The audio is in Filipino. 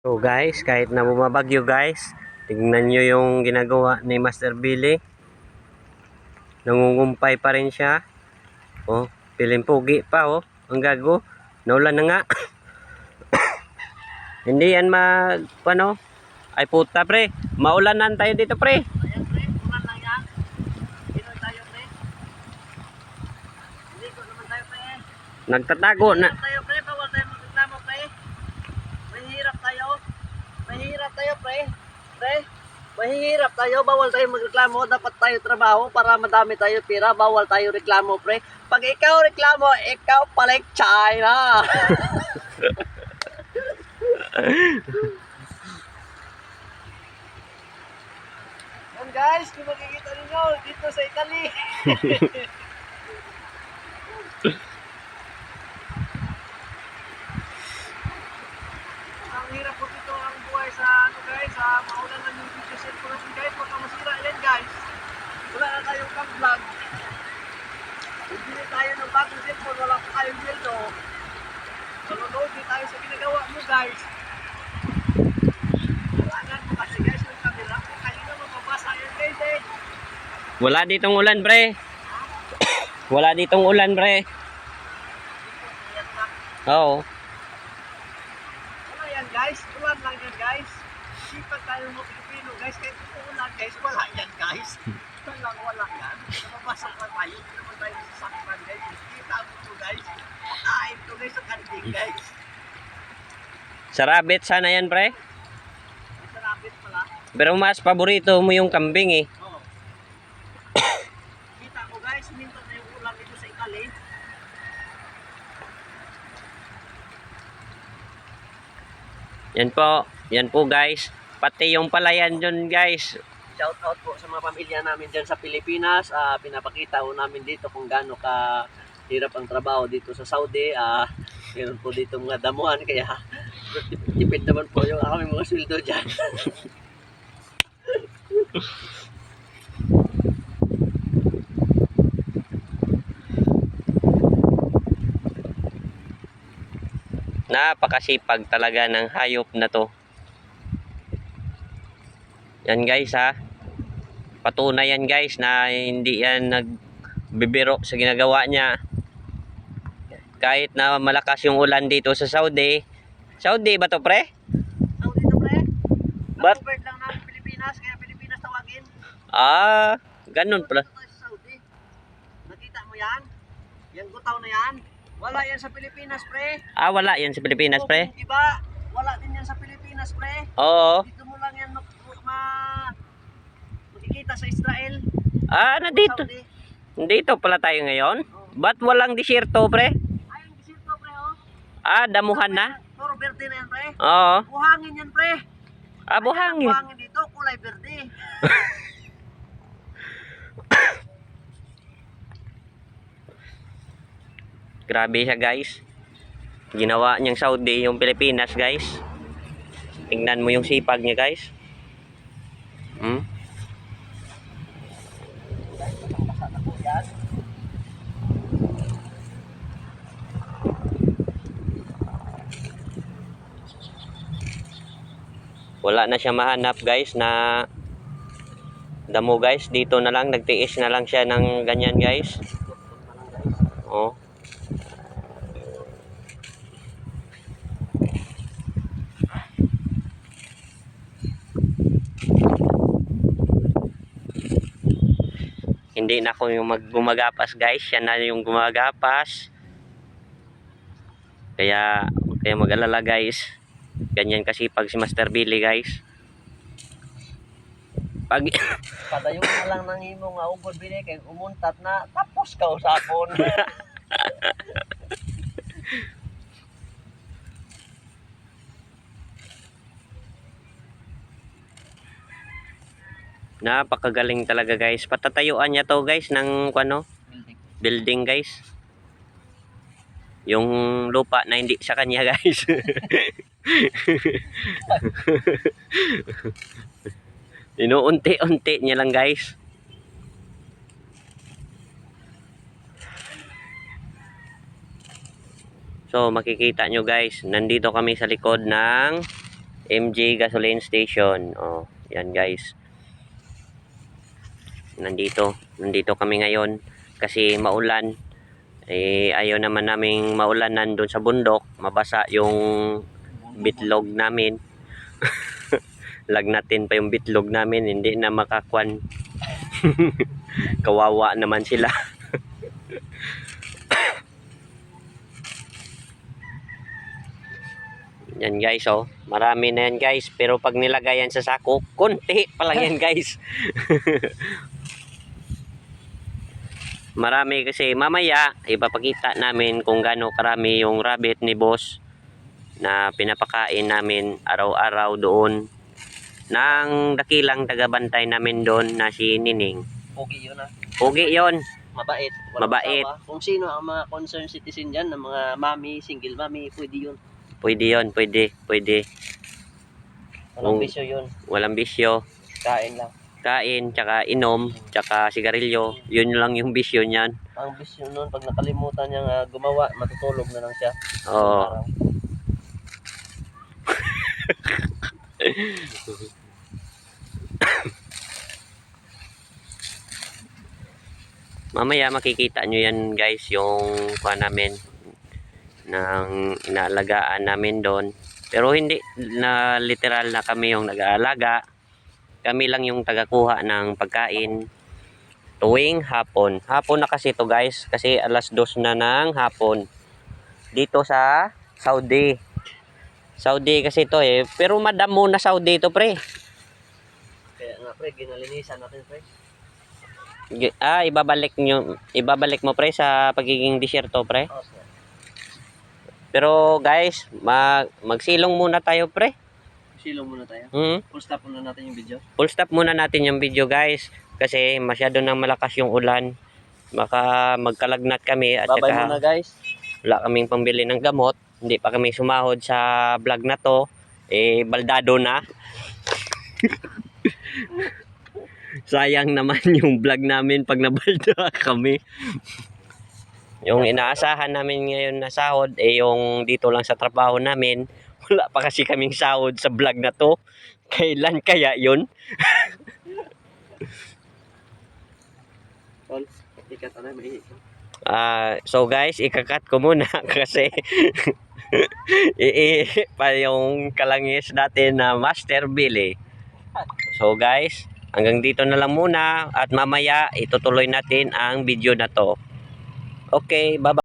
So guys, kahit na bumabagyo guys, tingnan nyo yung ginagawa ni Master Billy. Nangungumpay pa rin siya. Oh, piling pugi pa oh. Ang gago. Naulan na nga. Hindi yan ano? Ay puta pre. Maulanan tayo dito pre. Ayan pre, ulan lang yan. Pinoy tayo pre. Hindi ko naman tayo pre. Nagtatago na. Mahirap tayo pre, bawal tayo magreklamo pre. Mahirap tayo. Mahirap tayo pre. Pre, mahirap tayo, bawal tayo magreklamo. Dapat tayo trabaho para madami tayo pira. Bawal tayo reklamo pre. Pag ikaw reklamo, ikaw palik China. Yan guys, kung makikita ninyo dito sa Italy. Ang hirap po dito ang buhay sa ano guys, sa maulan ng yung video circulation guys, baka masira yan guys. Wala na tayong vlog. Hindi tayo ng bagong cellphone, wala pa tayong dildo. Nanonood din tayo sa ginagawa mo guys. Kailangan mo kasi guys yung camera kung kayo na mababasa yun guys eh. Wala ditong ulan pre. Wala ditong ulan pre. Yan na. Oo. Wala yan guys, ulan lang yan guys. Sipag tayo mo Pilipino guys, kahit ulan guys, wala yan guys. Wala yan. Nababasa pa tayo, hindi naman tayo sasaktan guys. Kita mo to guys. Pakain to guys sa kanding guys. Sa rabbit sana yan pre. May sarapit pala. Pero mas paborito mo yung kambing eh. Oo. Kita mo guys, minta na yung ulan dito sa Italy. Yan po guys. Pati yung palayan dyan guys. Shout out po sa mga pamilya namin dyan sa Pilipinas. Pinapakita ko namin dito kung gaano ka hirap ang trabaho dito sa Saudi. Meron po dito mga damuhan kaya tipid naman po yung aming mga sweldo dyan. Napakasipag talaga ng hayop na to. Yan guys ha. Patunay yan guys na hindi yan nagbibiro sa ginagawa niya. Kahit na malakas yung ulan dito sa Saudi. Saudi ba to pre? Saudi to pre. But- Covered lang namin Pilipinas kaya Pilipinas tawagin. Ganun pala. Dito tayo sa Saudi. Nakita mo yan? Yung gutaw na yan? Wala yan sa Pilipinas pre. Wala yan sa Pilipinas pre. Kung iba, wala din yan sa Pilipinas pre. Oo. Dito mo lang yan makikita sa Israel. Nandito. Saudi. Dito pala tayo ngayon. Ba't walang disyerto pre? Ayun, desierto pre oh. Damuhan na. Puro verde na yan pre. Oo. Buhangin yan pre. Buhangin. Buhangin dito, kulay verde. Grabe siya guys. Ginawa niyang Saudi yung Pilipinas guys. Tingnan mo yung sipag niya guys. Wala na siya mahanap guys na damo guys. Dito na lang, nagtiis na lang siya ng ganyan guys. Oh. Hindi na ako yung gumagapas guys. Siya na yung gumagapas. Kaya mag-alala guys. Ganyan kasi pag si Master Billy guys. Pag Padayon na lang nang imo nga ugod bili kay umuntat na tapos ka usapon. napakagaling talaga guys. Patatayuan niya to guys ng building guys. Yung lupa na hindi sa kanya guys. Inuunti-unti niya lang guys. So makikita nyo guys, nandito kami sa likod ng MJ Gasoline Station. Oh, yan guys. Nandito kami ngayon kasi maulan. Ayaw naman naming maulanan doon sa bundok, mabasa yung bitlog namin. Lagnatin pa yung bitlog namin, hindi na makakwan. Kawawa naman sila. Yan guys, oh. Marami na yan guys, pero pag nilagay yan sa sako, konti pa lang yan guys. Marami kasi mamaya ipapakita namin kung gaano karami yung rabbit ni boss na pinapakain namin araw-araw doon ng dakilang tagabantay namin doon na si Nining. Pogi yun ah. Pogi yon. Mabait. Mabait. Asawa. Kung sino ang mga concerned citizen dyan, ng mga mami, single mami, pwede yun. Pwede yon, pwede. Walang Kung- bisyo yun. Walang bisyo. Kain lang. Kain, tsaka inom, tsaka sigarilyo. Yun lang yung bisyo niyan. Ang bisyo nun, pag nakalimutan niyang gumawa, matutulog na lang siya. Oo. Mamaya makikita nyo yan guys, yung kuha namin ng inaalagaan namin doon. Pero hindi na literal na kami yung nag-aalaga. Kami lang yung tagakuha ng pagkain tuwing hapon. Hapon na kasi to guys, kasi 2:00 na ng hapon. Dito sa Saudi. Saudi kasi to eh. Pero madamo na Saudi to pre. Kaya nga pre, ginalinisan natin pre. Ibabalik mo pre sa pagiging disyerto pre. Oh, sir. Pero guys, magsilong muna tayo pre. Silong muna tayo. Full stop muna natin yung video. Full stop muna natin yung video guys kasi masyado nang malakas yung ulan. Baka magkalagnat kami at Babay saka muna guys. wala kaming pambili ng gamot. Hindi pa kami sumahod sa vlog na to. Baldado na. Sayang naman yung vlog namin pag nabalda kami. Yung inaasahan namin ngayon na sahod yung dito lang sa trabaho namin. Wala pa kasi kaming sahod sa vlog na to. Kailan kaya yun? Tol, ikat na may So guys, ikakat ko muna kasi pa yung kalangis natin na Master Billy. So guys, hanggang dito na lang muna at mamaya itutuloy natin ang video na to. Okay, bye-bye.